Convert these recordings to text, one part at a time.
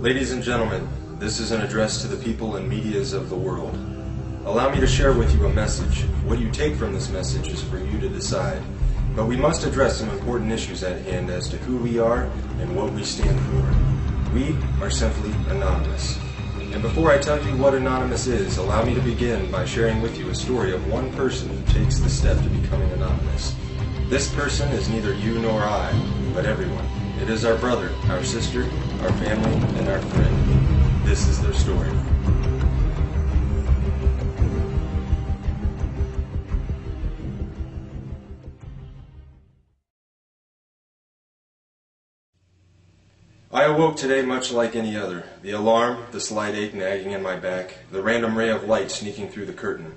Ladies and gentlemen, this is an address to the people and medias of the world. Allow me to share with you a message. What you take from this message is for you to decide. But we must address some important issues at hand as to who we are and what we stand for. We are simply anonymous. And before I tell you what anonymous is, allow me to begin by sharing with you a story of one person who takes the step to becoming anonymous. This person is neither you nor I, but everyone. It is our brother, our sister, our family, and our friend. This is their story. I awoke today much like any other. The alarm, the slight ache nagging in my back, the random ray of light sneaking through the curtain.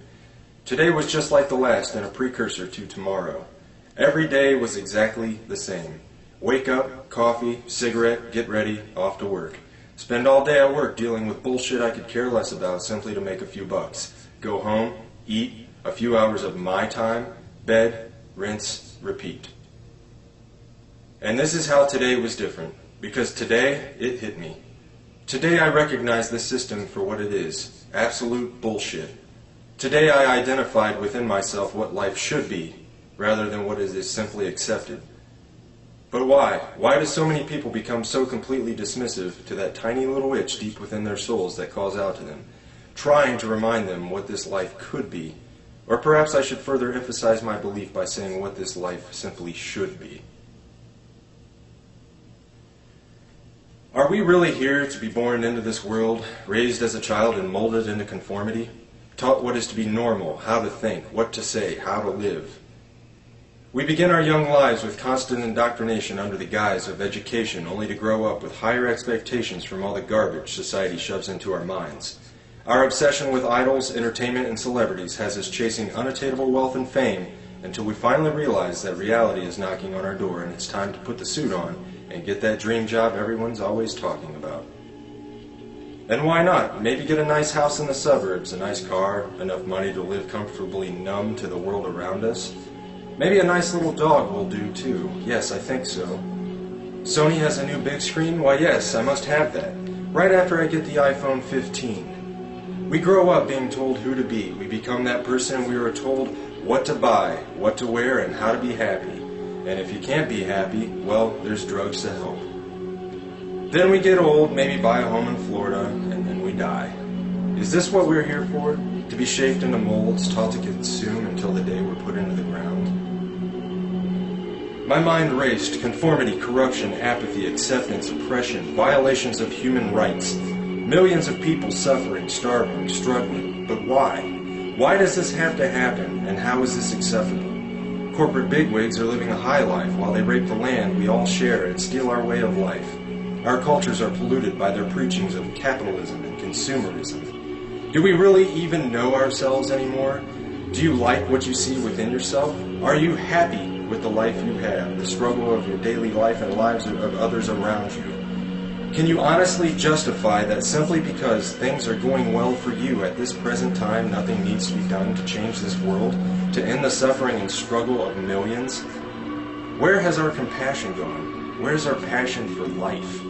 Today was just like the last and a precursor to tomorrow. Every day was exactly the same. Wake up, coffee, cigarette, get ready, off to work. Spend all day at work dealing with bullshit I could care less about simply to make a few bucks. Go home, eat, a few hours of my time, bed, rinse, repeat. And this is how today was different. Because today, it hit me. Today I recognized this system for what it is. Absolute bullshit. Today I identified within myself what life should be, rather than what is simply accepted. But why? Why do so many people become so completely dismissive to that tiny little itch deep within their souls that calls out to them, trying to remind them what this life could be? Or perhaps I should further emphasize my belief by saying what this life simply should be. Are we really here to be born into this world, raised as a child and molded into conformity? Taught what is to be normal, how to think, what to say, how to live? We begin our young lives with constant indoctrination under the guise of education, only to grow up with higher expectations from all the garbage society shoves into our minds. Our obsession with idols, entertainment, and celebrities has us chasing unattainable wealth and fame until we finally realize that reality is knocking on our door and it's time to put the suit on and get that dream job everyone's always talking about. And why not? Maybe get a nice house in the suburbs, a nice car, enough money to live comfortably numb to the world around us. Maybe a nice little dog will do too. Yes, I think so. Sony has a new big screen? Why yes, I must have that. Right after I get the iPhone 15. We grow up being told who to be. We become that person we were told what to buy, what to wear, and how to be happy. And if you can't be happy, well, there's drugs to help. Then we get old, maybe buy a home in Florida, and then we die. Is this what we're here for? To be shaped into molds, taught to consume until the day we're put into the ground? My mind raced. Conformity, corruption, apathy, acceptance, oppression, violations of human rights. Millions of people suffering, starving, struggling. But why? Why does this have to happen, and how is this acceptable? Corporate bigwigs are living a high life while they rape the land we all share and steal our way of life. Our cultures are polluted by their preachings of capitalism and consumerism. Do we really even know ourselves anymore? Do you like what you see within yourself? Are you happy with the life you have, the struggle of your daily life and lives of others around you? Can you honestly justify that simply because things are going well for you at this present time, nothing needs to be done to change this world, to end the suffering and struggle of millions? Where has our compassion gone? Where's our passion for life?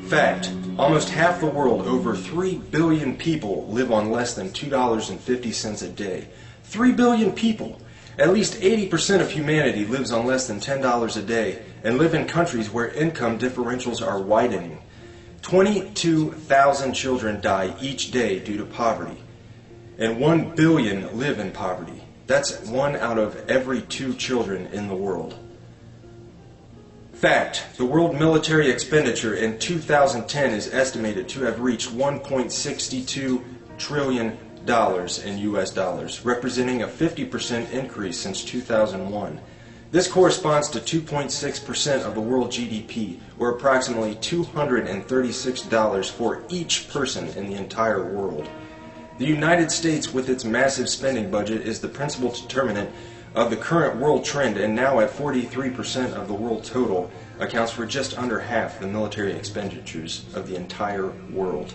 Fact, almost half the world, over 3 billion people, live on less than $2.50 a day. 3 billion people! At least 80% of humanity lives on less than $10 a day and live in countries where income differentials are widening. 22,000 children die each day due to poverty, and 1 billion live in poverty. That's 1 out of every 2 children in the world. Fact, the world military expenditure in 2010 is estimated to have reached $1.62 trillion in US dollars, representing a 50% increase since 2001. This corresponds to 2.6% of the world GDP, or approximately $236 for each person in the entire world. The United States, with its massive spending budget, is the principal determinant of the current world trend, and now at 43% of the world total, accounts for just under half the military expenditures of the entire world.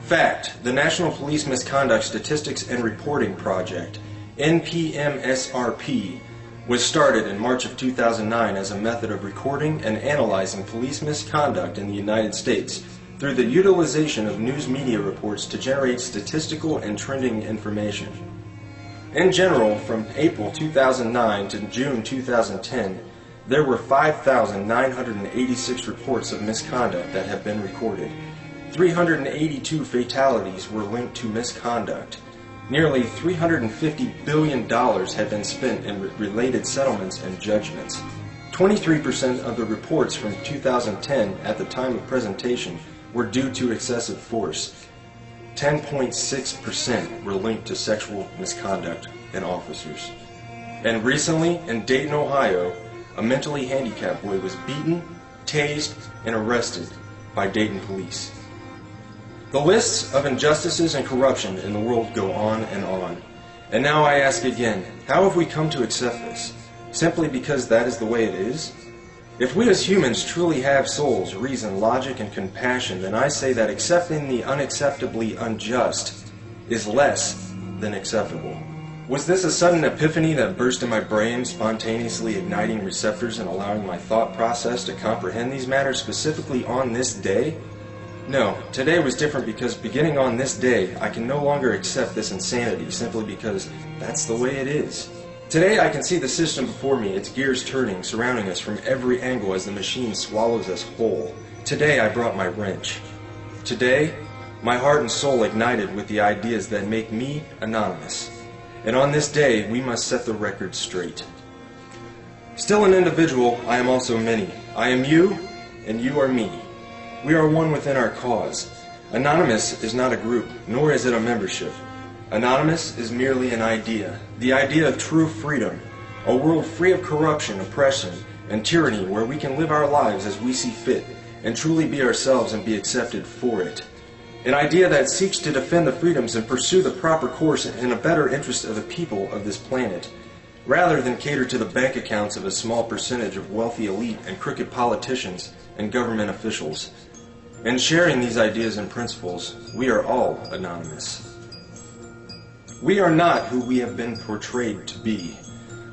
Fact, the National Police Misconduct Statistics and Reporting Project, NPMSRP, was started in March of 2009 as a method of recording and analyzing police misconduct in the United States through the utilization of news media reports to generate statistical and trending information. In general, from April 2009 to June 2010, there were 5,986 reports of misconduct that have been recorded. 382 fatalities were linked to misconduct. Nearly $350 billion had been spent in related settlements and judgments. 23% of the reports from 2010 at the time of presentation were due to excessive force. 10.6% were linked to sexual misconduct in officers. And recently, in Dayton, Ohio, a mentally handicapped boy was beaten, tased, and arrested by Dayton police. The lists of injustices and corruption in the world go on and on. And now I ask again, how have we come to accept this? Simply because that is the way it is? If we as humans truly have souls, reason, logic, and compassion, then I say that accepting the unacceptably unjust is less than acceptable. Was this a sudden epiphany that burst in my brain, spontaneously igniting receptors and allowing my thought process to comprehend these matters specifically on this day? No, today was different because beginning on this day, I can no longer accept this insanity simply because that's the way it is. Today I can see the system before me, its gears turning, surrounding us from every angle as the machine swallows us whole. Today I brought my wrench. Today, my heart and soul ignited with the ideas that make me anonymous. And on this day, we must set the record straight. Still an individual, I am also many. I am you, and you are me. We are one within our cause. Anonymous is not a group, nor is it a membership. Anonymous is merely an idea, the idea of true freedom, a world free of corruption, oppression, and tyranny where we can live our lives as we see fit and truly be ourselves and be accepted for it. An idea that seeks to defend the freedoms and pursue the proper course in a better interest of the people of this planet, rather than cater to the bank accounts of a small percentage of wealthy elite and crooked politicians and government officials. In sharing these ideas and principles, we are all anonymous. We are not who we have been portrayed to be.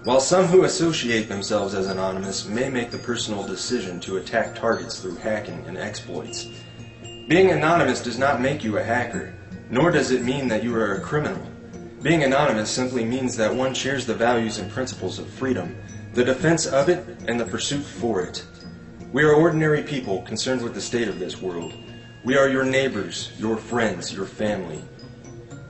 While some who associate themselves as anonymous may make the personal decision to attack targets through hacking and exploits, being anonymous does not make you a hacker, nor does it mean that you are a criminal. Being anonymous simply means that one shares the values and principles of freedom, the defense of it, and the pursuit for it. We are ordinary people concerned with the state of this world. We are your neighbors, your friends, your family.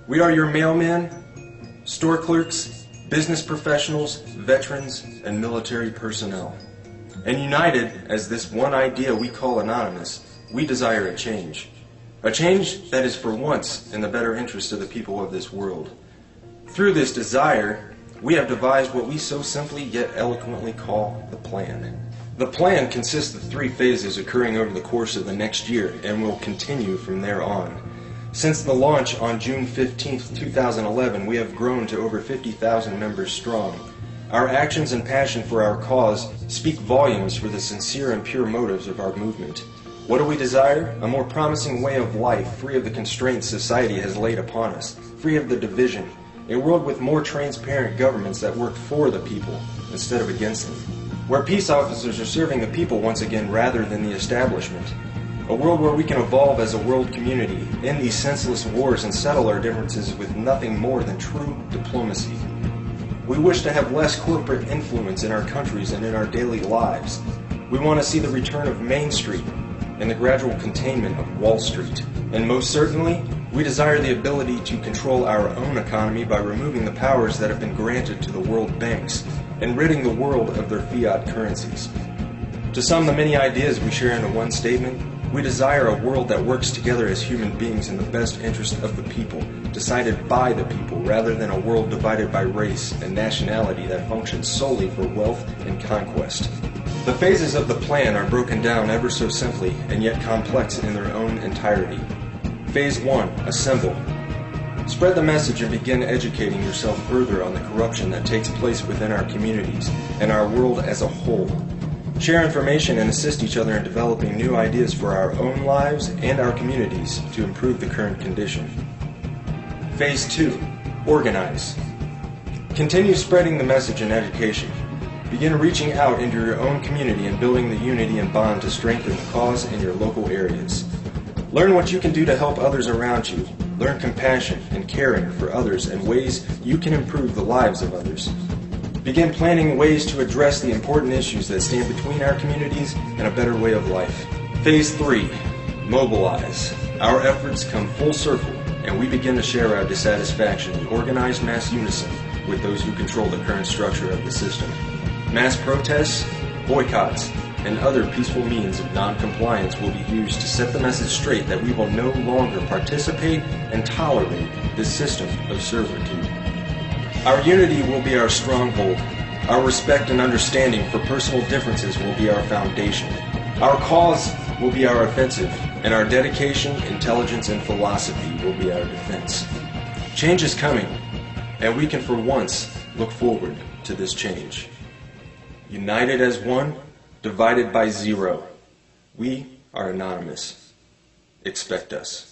We are your mailmen, store clerks, business professionals, veterans, and military personnel. And united as this one idea we call anonymous, we desire a change. A change that is for once in the better interest of the people of this world. Through this desire, we have devised what we so simply yet eloquently call the plan. The plan consists of 3 phases occurring over the course of the next year and will continue from there on. Since the launch on June 15, 2011, we have grown to over 50,000 members strong. Our actions and passion for our cause speak volumes for the sincere and pure motives of our movement. What do we desire? A more promising way of life, free of the constraints society has laid upon us, free of the division, a world with more transparent governments that work for the people instead of against them, where peace officers are serving the people once again rather than the establishment, a world where we can evolve as a world community, end these senseless wars and settle our differences with nothing more than true diplomacy. We wish to have less corporate influence in our countries and in our daily lives. We want to see the return of Main Street and the gradual containment of Wall Street. And most certainly, we desire the ability to control our own economy by removing the powers that have been granted to the world banks and ridding the world of their fiat currencies. To sum the many ideas we share into one statement, we desire a world that works together as human beings in the best interest of the people, decided by the people, rather than a world divided by race and nationality that functions solely for wealth and conquest. The phases of the plan are broken down ever so simply and yet complex in their own entirety. Phase 1. Assemble. Spread the message and begin educating yourself further on the corruption that takes place within our communities and our world as a whole. Share information and assist each other in developing new ideas for our own lives and our communities to improve the current condition. Phase 2. Organize. Continue spreading the message and education. Begin reaching out into your own community and building the unity and bond to strengthen the cause in your local areas. Learn what you can do to help others around you. Learn compassion and caring for others and ways you can improve the lives of others. Begin planning ways to address the important issues that stand between our communities and a better way of life. Phase 3. Mobilize. Our efforts come full circle, and we begin to share our dissatisfaction in organized mass unison with those who control the current structure of the system. Mass protests, boycotts, and other peaceful means of non-compliance will be used to set the message straight that we will no longer participate and tolerate this system of servitude. Our unity will be our stronghold. Our respect and understanding for personal differences will be our foundation. Our cause will be our offensive, and our dedication, intelligence, and philosophy will be our defense. Change is coming, and we can for once look forward to this change. United as one, divided by zero. We are anonymous. Expect us.